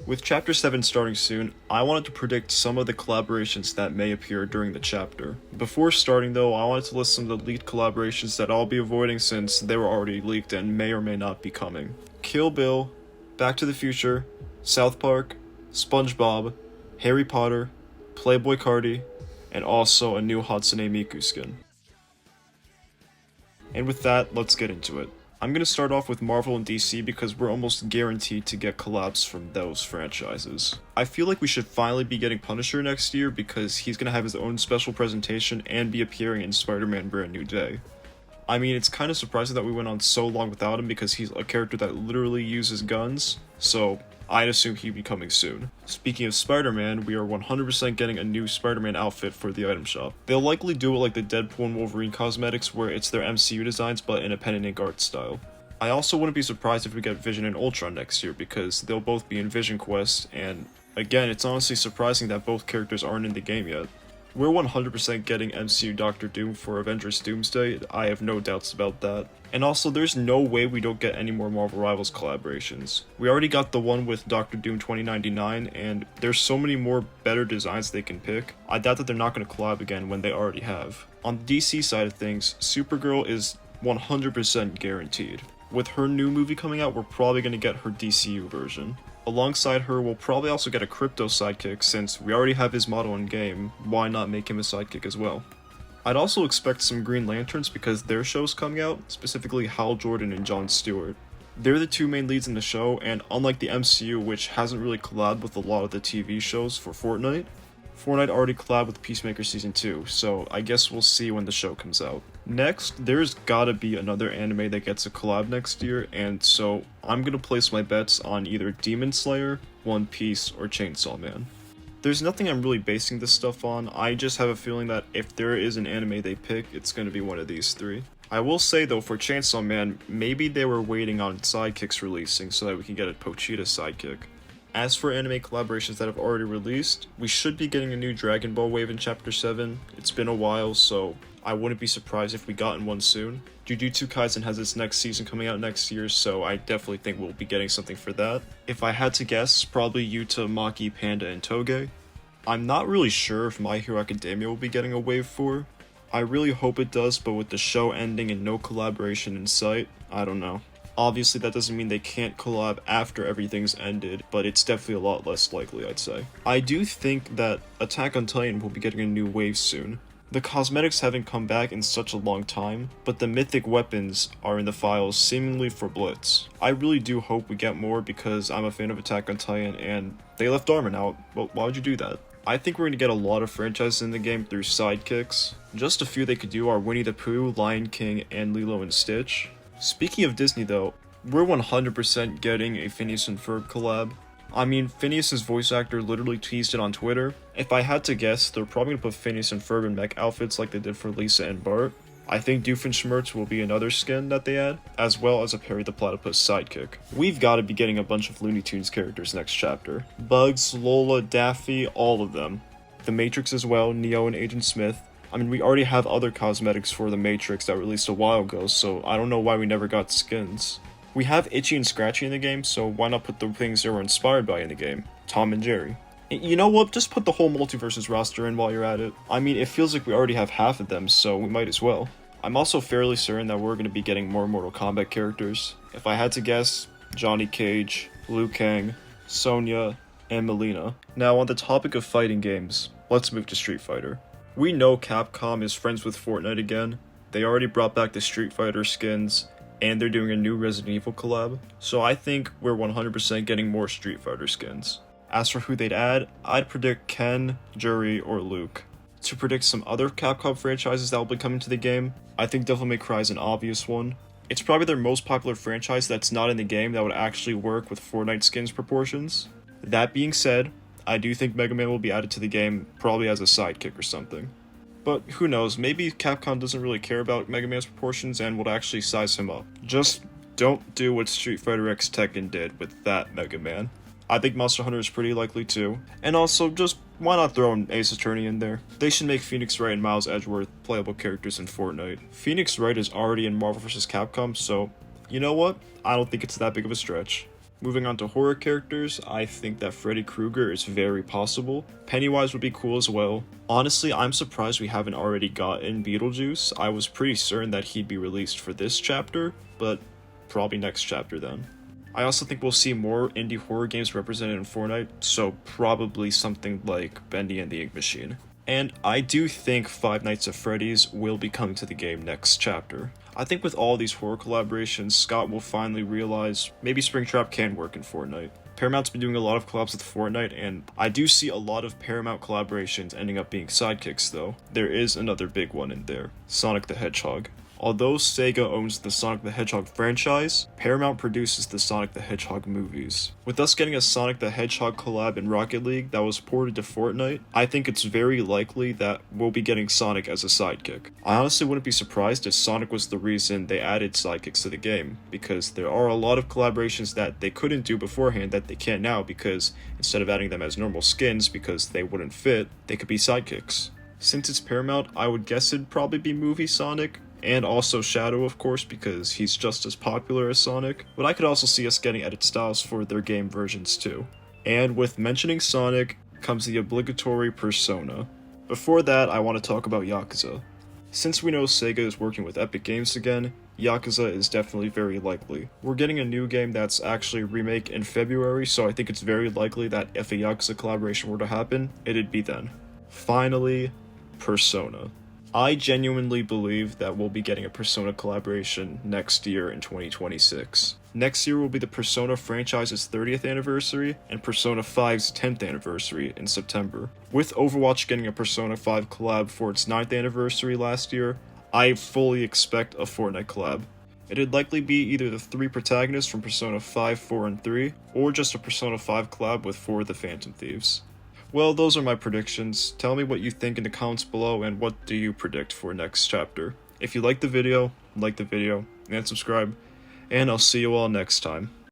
With Chapter 7 starting soon, I wanted to predict some of the collaborations that may appear during the chapter. Before starting though, I wanted to list some of the leaked collaborations that I'll be avoiding since they were already leaked and may or may not be coming. Kill Bill, Back to the Future, South Park, SpongeBob, Harry Potter, Playboy Cardi, and also a new Hatsune Miku skin. And with that, let's get into it. I'm going to start off with Marvel and DC because we're almost guaranteed to get collabs from those franchises. I feel like we should finally be getting Punisher next year because he's going to have his own special presentation and be appearing in Spider-Man Brand New Day. I mean, it's kind of surprising that we went on so long without him because he's a character that literally uses guns, so I'd assume he'd be coming soon. Speaking of Spider-Man, we are 100% getting a new Spider-Man outfit for the item shop. They'll likely do it like the Deadpool and Wolverine cosmetics where it's their MCU designs but in a pen and ink art style. I also wouldn't be surprised if we get Vision and Ultron next year because they'll both be in Vision Quest, and again, it's honestly surprising that both characters aren't in the game yet. We're 100% getting MCU Doctor Doom for Avengers Doomsday, I have no doubts about that. And also, there's no way we don't get any more Marvel Rivals collaborations. We already got the one with Doctor Doom 2099, and there's so many more better designs they can pick. I doubt that they're not going to collab again when they already have. On the DC side of things, Supergirl is 100% guaranteed. With her new movie coming out, we're probably going to get her DCU version. Alongside her, we'll probably also get a Crypto sidekick since we already have his model in game, why not make him a sidekick as well? I'd also expect some Green Lanterns because their show's coming out, specifically Hal Jordan and Jon Stewart. They're the two main leads in the show, and unlike the MCU, which hasn't really collabed with a lot of the TV shows for Fortnite already collabed with Peacemaker Season 2, so I guess we'll see when the show comes out. Next, there's gotta be another anime that gets a collab next year, and so I'm gonna place my bets on either Demon Slayer, One Piece, or Chainsaw Man. There's nothing I'm really basing this stuff on, I just have a feeling that if there is an anime they pick, it's gonna be one of these three. I will say though, for Chainsaw Man, maybe they were waiting on sidekicks releasing so that we can get a Pochita sidekick. As for anime collaborations that have already released, we should be getting a new Dragon Ball wave in Chapter 7. It's been a while, so I wouldn't be surprised if we gotten one soon. Jujutsu Kaisen has its next season coming out next year, so I definitely think we'll be getting something for that. If I had to guess, probably Yuta, Maki, Panda, and Toge. I'm not really sure if My Hero Academia will be getting a wave 4. I really hope it does, but with the show ending and no collaboration in sight, I don't know. Obviously that doesn't mean they can't collab after everything's ended, but it's definitely a lot less likely, I'd say. I do think that Attack on Titan will be getting a new wave soon. The cosmetics haven't come back in such a long time, but the mythic weapons are in the files seemingly for Blitz. I really do hope we get more because I'm a fan of Attack on Titan and they left Armin out. Well, why would you do that? I think we're going to get a lot of franchises in the game through sidekicks. Just a few they could do are Winnie the Pooh, Lion King, and Lilo and Stitch. Speaking of Disney though, we're 100% getting a Phineas and Ferb collab. I mean, Phineas's voice actor literally teased it on Twitter. If I had to guess, they're probably gonna put Phineas and Ferb in mech outfits like they did for Lisa and Bart. I think Doofenshmirtz will be another skin that they add, as well as a Perry the Platypus sidekick. We've gotta be getting a bunch of Looney Tunes characters next chapter. Bugs, Lola, Daffy, all of them. The Matrix as well, Neo and Agent Smith. I mean, we already have other cosmetics for the Matrix that released a while ago, so I don't know why we never got skins. We have Itchy and Scratchy in the game, so why not put the things they were inspired by in the game? Tom and Jerry. You know what, just put the whole Multiverses roster in while you're at it. I mean, it feels like we already have half of them, so we might as well. I'm also fairly certain that we're going to be getting more Mortal Kombat characters. If I had to guess, Johnny Cage, Liu Kang, Sonya, and Melina. Now on the topic of fighting games, let's move to Street Fighter. We know Capcom is friends with Fortnite again. They already brought back the Street Fighter skins, and they're doing a new Resident Evil collab, so I think we're 100% getting more Street Fighter skins. As for who they'd add, I'd predict Ken, Juri, or Luke. To predict some other Capcom franchises that will be coming to the game, I think Devil May Cry is an obvious one. It's probably their most popular franchise that's not in the game that would actually work with Fortnite skins proportions. That being said, I do think Mega Man will be added to the game, probably as a sidekick or something. But who knows, maybe Capcom doesn't really care about Mega Man's proportions and would actually size him up. Just don't do what Street Fighter X Tekken did with that Mega Man. I think Monster Hunter is pretty likely too. And also, just why not throw an Ace Attorney in there? They should make Phoenix Wright and Miles Edgeworth playable characters in Fortnite. Phoenix Wright is already in Marvel vs. Capcom, so you know what? I don't think it's that big of a stretch. Moving on to horror characters, I think that Freddy Krueger is very possible. Pennywise would be cool as well. Honestly, I'm surprised we haven't already gotten Beetlejuice. I was pretty certain that he'd be released for this chapter, but probably next chapter then. I also think we'll see more indie horror games represented in Fortnite, so probably something like Bendy and the Ink Machine. And I do think Five Nights at Freddy's will be coming to the game next chapter. I think with all these horror collaborations, Scott will finally realize maybe Springtrap can work in Fortnite. Paramount's been doing a lot of collabs with Fortnite, and I do see a lot of Paramount collaborations ending up being sidekicks though. There is another big one in there, Sonic the Hedgehog. Although Sega owns the Sonic the Hedgehog franchise, Paramount produces the Sonic the Hedgehog movies. With us getting a Sonic the Hedgehog collab in Rocket League that was ported to Fortnite, I think it's very likely that we'll be getting Sonic as a sidekick. I honestly wouldn't be surprised if Sonic was the reason they added sidekicks to the game, because there are a lot of collaborations that they couldn't do beforehand that they can now because instead of adding them as normal skins because they wouldn't fit, they could be sidekicks. Since it's Paramount, I would guess it'd probably be movie Sonic, and also Shadow, of course, because he's just as popular as Sonic, but I could also see us getting edit styles for their game versions too. And with mentioning Sonic comes the obligatory Persona. Before that, I want to talk about Yakuza. Since we know Sega is working with Epic Games again, Yakuza is definitely very likely. We're getting a new game that's actually a remake in February, so I think it's very likely that if a Yakuza collaboration were to happen, it'd be then. Finally, Persona. I genuinely believe that we'll be getting a Persona collaboration next year in 2026. Next year will be the Persona franchise's 30th anniversary and Persona 5's 10th anniversary in September. With Overwatch getting a Persona 5 collab for its 9th anniversary last year, I fully expect a Fortnite collab. It'd likely be either the 3 protagonists from Persona 5, 4, and 3, or just a Persona 5 collab with 4 of the Phantom Thieves. Well, those are my predictions. Tell me what you think in the comments below and what do you predict for next chapter. If you like the video, and subscribe, and I'll see you all next time.